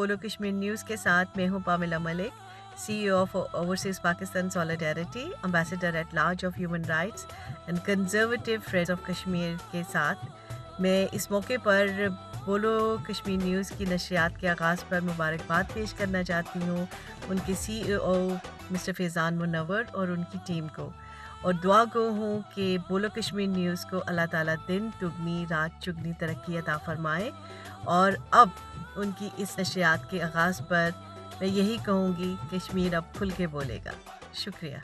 بولو کشمیر نیوز کے ساتھ میں ہوں Pamela Malik, CEO of overseas Pakistan solidarity, ambassador at large of human rights and conservative friends of Kashmir کے ساتھ میں اس موقع پر بولو کشمیر نیوز کی نشریات کے آغاز پر مبارکباد پیش کرنا چاہتی ہوں ان کے CEO مسٹر فیضان منور اور ان کی ٹیم کو، اور دعا گو ہوں کہ بولو کشمیر نیوز کو اللہ تعالیٰ دن دگنی رات چگنی ترقی عطا فرمائے۔ اور اب ان کی اس نشریات کے آغاز پر میں یہی کہوں گی، کشمیر اب کھل کے بولے گا۔ شکریہ۔